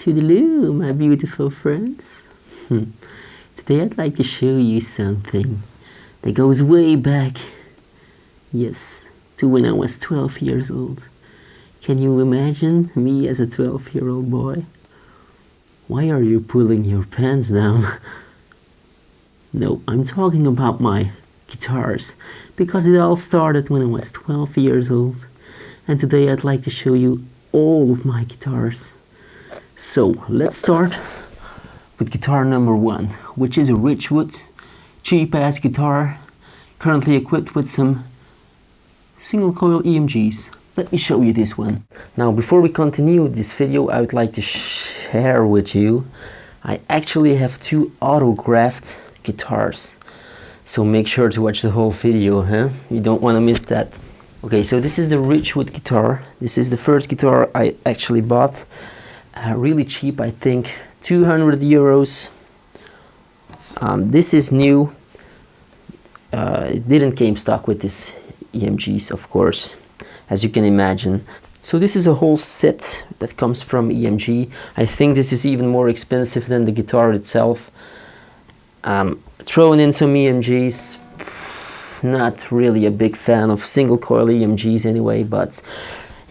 Toodaloo, my beautiful friends. Today I'd like to show you something that goes way back, yes, to when I was 12 years old. Can you imagine me as a 12-year-old boy? Why are you pulling your pants down? No, I'm talking about my guitars, because it all started when I was 12 years old. And today I'd like to show you all of my guitars. So let's start with guitar number 1, which is a Ridgewood cheap-ass guitar, currently equipped with some single coil EMGs. Let me show you this one. Now, before we continue this video, I would like to share with you, I actually have 2 autographed guitars. So make sure to watch the whole video, huh? You don't want to miss that. Okay, so this is the Ridgewood guitar. This is the first guitar I actually bought. Really cheap, I think, 200 euros. This is new. It didn't came stock with this EMGs, of course, as you can imagine. So this is a whole set that comes from EMG. I think this is even more expensive than the guitar itself. Throwing in some EMGs. Not really a big fan of single coil EMGs anyway, but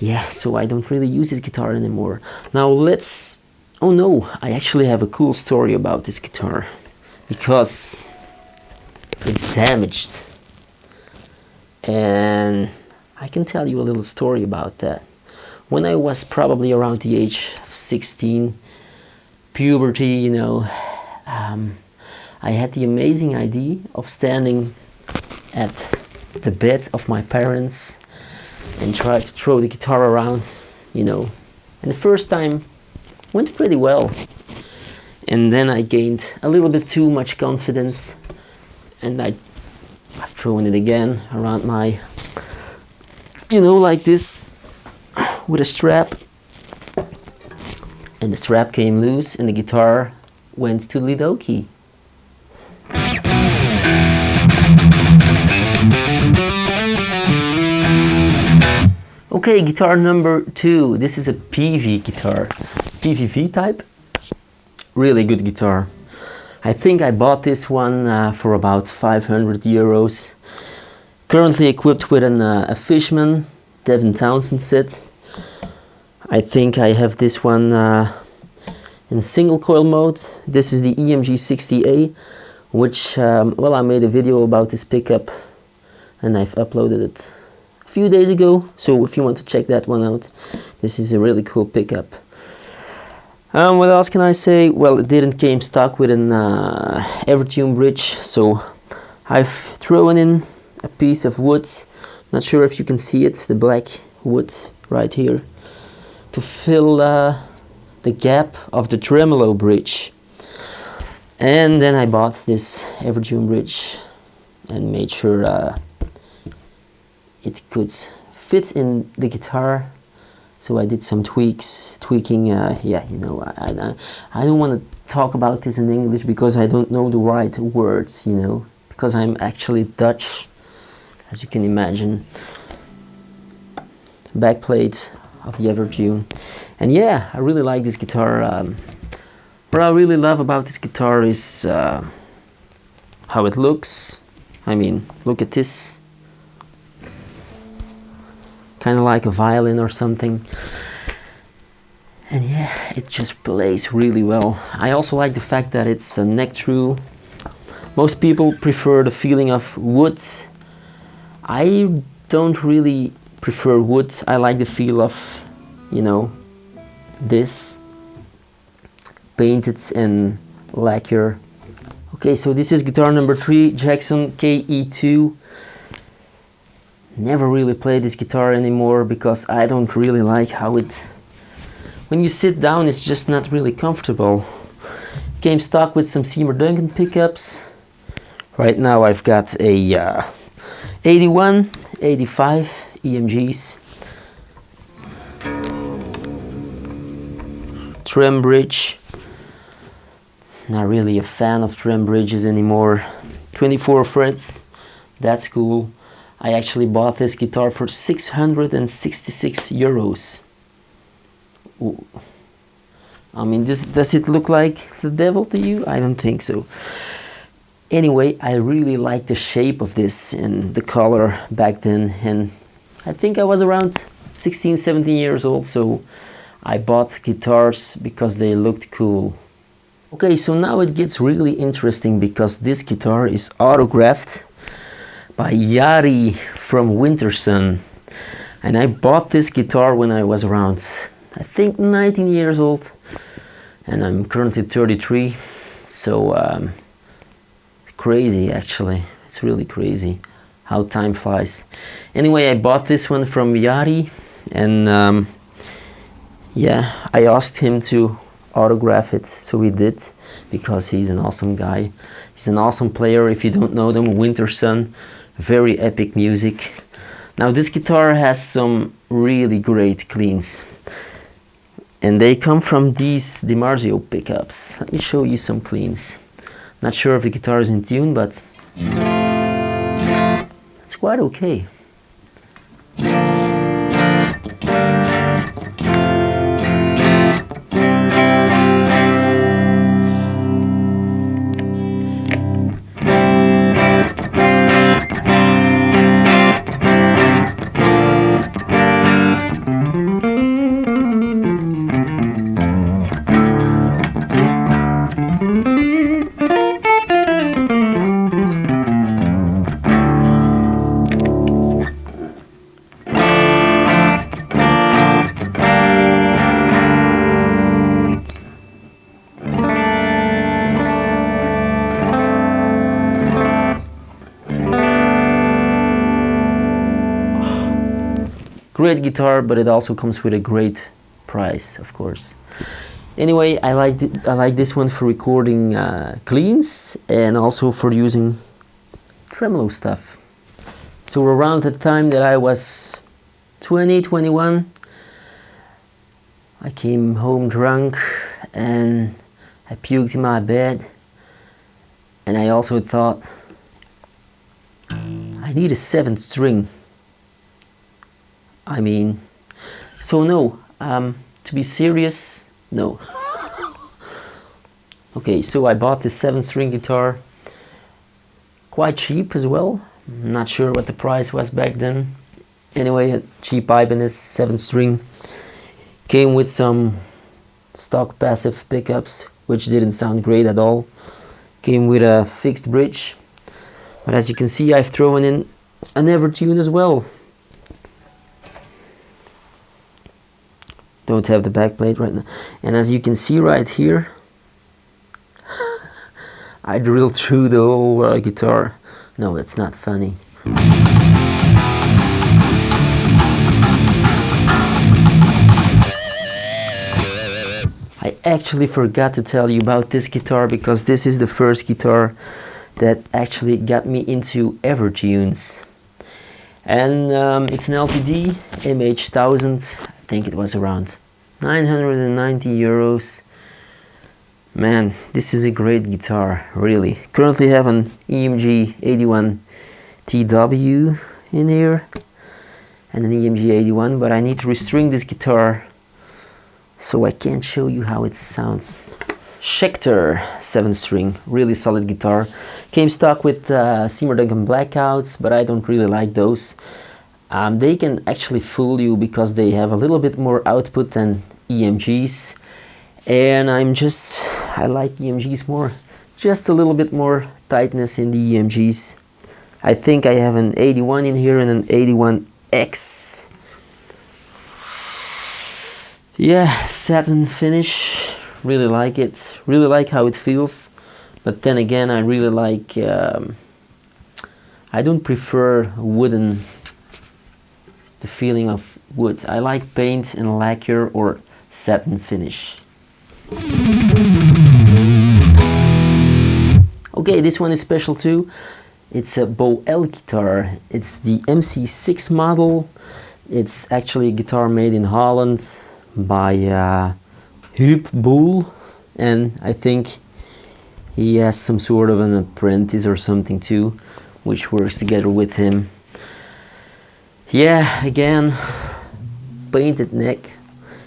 yeah, so I don't really use this guitar anymore. Now let's... Oh no, I actually have a cool story about this guitar, because it's damaged. And I can tell you a little story about that. When I was probably around the age of 16, puberty, you know, I had the amazing idea of standing at the bed of my parents and try to throw the guitar around, you know. And the first time went pretty well. And then I gained a little bit too much confidence, and I've thrown it again around my, you know, like this, with a strap. And the strap came loose and the guitar went to Lidoki. Okay, guitar number 2. This is a PV guitar. PVV type. Really good guitar. I think I bought this one for about 500 euros. Currently equipped with a Fishman Thevon Townsend set. I think I have this one in single coil mode. This is the EMG 60A, which, well, I made a video about this pickup and I've uploaded it few days ago, so if you want to check that one out, this is a really cool pickup. What else can I say? Well, it didn't came stock with an Evertune bridge, so I've thrown in a piece of wood. Not sure if you can see it, the black wood right here, to fill the gap of the tremolo bridge. And then I bought this Evertune bridge and made sure it could fit in the guitar, so I did some tweaking. Yeah, you know, I don't want to talk about this in English because I don't know the right words, you know, because I'm actually Dutch, as you can imagine. Backplate of the Evertune, and yeah, I really like this guitar. What I really love about this guitar is how it looks. I mean, look at this. Kind of like a violin or something. And yeah, it just plays really well. I also like the fact that it's a neck through. Most people prefer the feeling of wood. I don't really prefer wood. I like the feel of, you know, this painted in lacquer. Okay, so this is guitar number 3, Jackson KE3. Never really play this guitar anymore because I don't really like how it, when you sit down, it's just not really comfortable. Came stock with some Seymour Duncan pickups. Right now I've got a 81, 85 EMGs. Trem bridge. Not really a fan of trem bridges anymore. 24 frets, that's cool. I actually bought this guitar for 666 euros. Ooh. I mean, does it look like the devil to you? I don't think so. Anyway, I really like the shape of this and the color back then, and I think I was around 16, 17 years old, so I bought guitars because they looked cool. Okay, so now it gets really interesting because this guitar is autographed by Yari from Wintersun. And I bought this guitar when I was around, I think, 19 years old. And I'm currently 33, so crazy actually. It's really crazy how time flies. Anyway, I bought this one from Yari, and yeah, I asked him to autograph it, so he did, because he's an awesome guy. He's an awesome player. If you don't know them, Wintersun, very epic music. Now this guitar has some really great cleans, and they come from these DiMarzio pickups. Let me show you some cleans. Not sure if the guitar is in tune, but it's quite okay. Great guitar, but it also comes with a great price, of course. Anyway, I like this one for recording cleans and also for using tremolo stuff. So around the time that I was 20, 21, I came home drunk and I puked in my bed, and I also thought I need a 7th string. I mean, so no, to be serious, no. Okay, so I bought this 7th string guitar, quite cheap as well. I'm not sure what the price was back then. Anyway, a cheap Ibanez 7th string. Came with some stock passive pickups, which didn't sound great at all. Came with a fixed bridge. But as you can see, I've thrown in an Evertune as well. Don't have the back plate right now. And as you can see right here, I drilled through the whole guitar. No, that's not funny. I actually forgot to tell you about this guitar, because this is the first guitar that actually got me into Evertunes. And it's an LTD MH1000. I think it was around 990 euros. Man, this is a great guitar, really. Currently have an EMG 81 TW in here and an EMG 81, but I need to restring this guitar, so I can't show you how it sounds. Schecter 7th string, really solid guitar. Came stock with Seymour Duncan Blackouts, but I don't really like those. They can actually fool you because they have a little bit more output than EMGs, and I like EMGs more. Just a little bit more tightness in the EMGs. I think I have an 81 in here and an 81X. Yeah, satin finish, really like it. Really like how it feels, but then again, I really like, I don't prefer wooden, the feeling of wood. I like paint and lacquer or satin finish. Okay, this one is special too. It's a Boel guitar. It's the MC6 model. It's actually a guitar made in Holland by Huub Boel, and I think he has some sort of an apprentice or something too, which works together with him. Yeah, again, painted neck.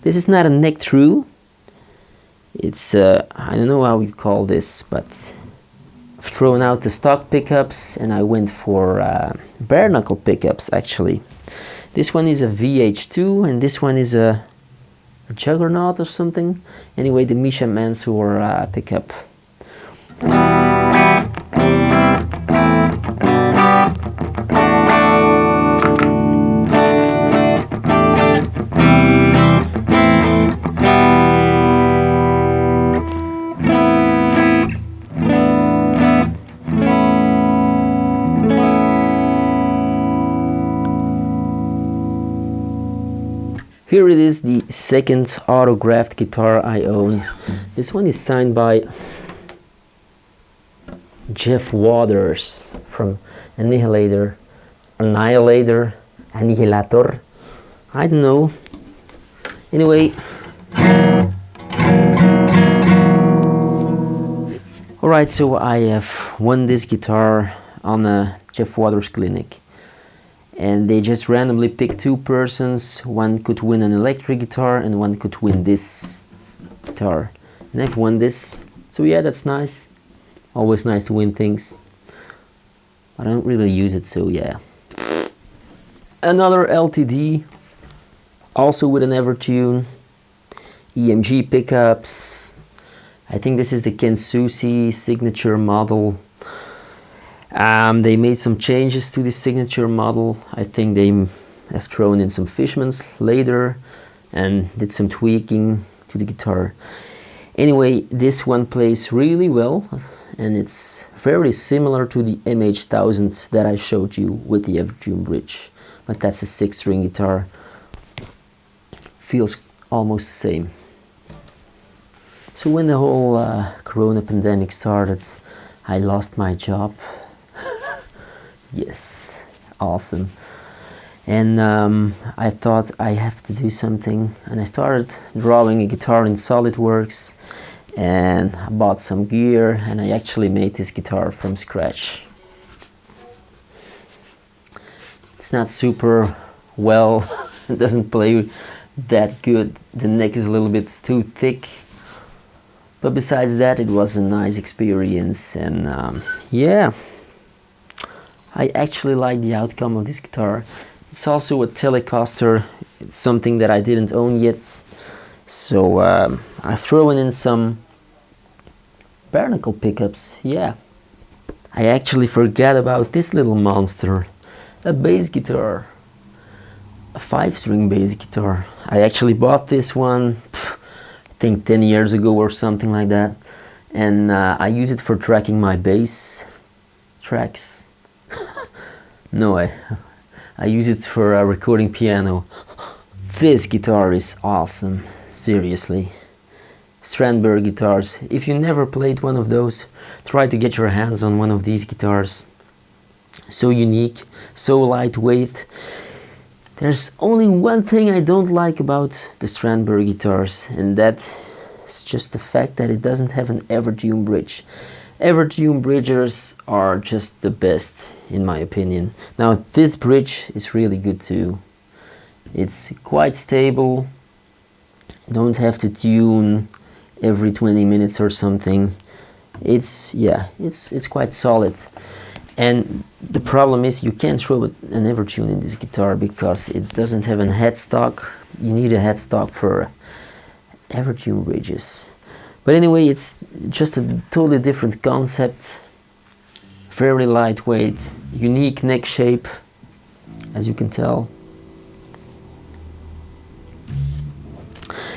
This is not a neck through. It's I don't know how you call this, but I've thrown out the stock pickups and I went for bare knuckle pickups actually. This one is a VH2 and this one is a Juggernaut or something. Anyway, the Misha Mansour pickup. Here it is, the second autographed guitar I own. This one is signed by Jeff Waters from Annihilator, I don't know. Anyway. Alright, so I have won this guitar on a Jeff Waters clinic. And they just randomly picked two persons. One could win an electric guitar and one could win this guitar. And I've won this. So yeah, that's nice. Always nice to win things. I don't really use it, so yeah. Another LTD. Also with an Evertune. EMG pickups. I think this is the Ken Susi signature model. They made some changes to the signature model. I think they have thrown in some Fishmans later and did some tweaking to the guitar. Anyway, this one plays really well and it's very similar to the MH1000 that I showed you with the Evertune bridge. But that's a 6-string guitar. Feels almost the same. So when the whole Corona pandemic started, I lost my job. Yes, awesome. And I thought I have to do something, and I started drawing a guitar in SolidWorks, and I bought some gear, and I actually made this guitar from scratch. It's not super well, it doesn't play that good, the neck is a little bit too thick, but besides that it was a nice experience, and yeah. I actually like the outcome of this guitar. It's also a Telecaster. It's something that I didn't own yet. So I've thrown in some bare knuckle pickups. Yeah. I actually forgot about this little monster. A bass guitar. A 5-string bass guitar. I actually bought this one, I think 10 years ago or something like that. And I use it for tracking my bass tracks. No, I use it for recording piano. This guitar is awesome, seriously. Strandberg guitars. If you never played one of those, try to get your hands on one of these guitars. So unique, so lightweight. There's only one thing I don't like about the Strandberg guitars, and that is just the fact that it doesn't have an Evertune bridge. Evertune bridgers are just the best, in my opinion. Now this bridge is really good too. It's quite stable. Don't have to tune every 20 minutes or something. It's quite solid. And the problem is you can't throw an Evertune in this guitar because it doesn't have a headstock. You need a headstock for Evertune bridges. But anyway, it's just a totally different concept. Very lightweight, unique neck shape, as you can tell.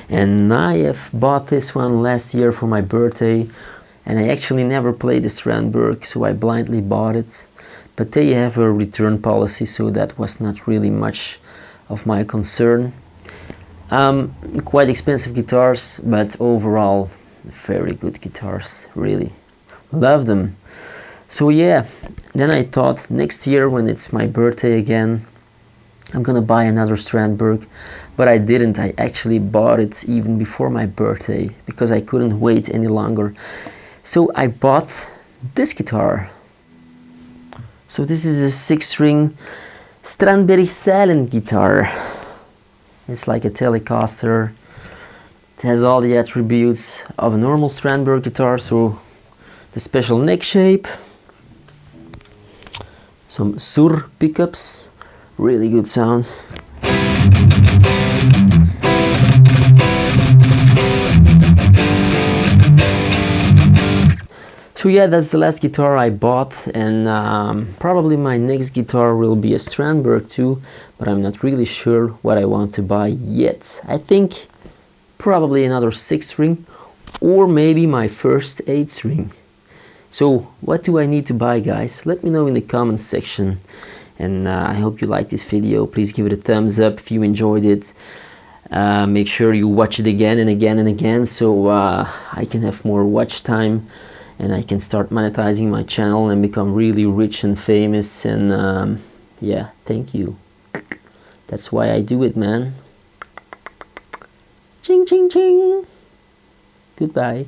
And I have bought this one last year for my birthday, and I actually never played the Strandberg, so I blindly bought it. But they have a return policy, so that was not really much of my concern. Quite expensive guitars, but overall very good guitars, really. Love them. So yeah, then I thought next year when it's my birthday again, I'm gonna buy another Strandberg, but I didn't. I actually bought it even before my birthday because I couldn't wait any longer. So I bought this guitar. So this is a 6-string Strandberg silent guitar. It's like a Telecaster. It has all the attributes of a normal Strandberg guitar, so the special neck shape, some sur pickups, really good sound. So yeah, that's the last guitar I bought, and probably my next guitar will be a Strandberg too, but I'm not really sure what I want to buy yet. I think probably another 6-string, or maybe my first 8-string. So what do I need to buy, guys? Let me know in the comments section, and I hope you liked this video. Please give it a thumbs up if you enjoyed it. Make sure you watch it again and again and again, so I can have more watch time, and I can start monetizing my channel and become really rich and famous. And yeah, thank you. That's why I do it, man. Ching ching ching. Goodbye.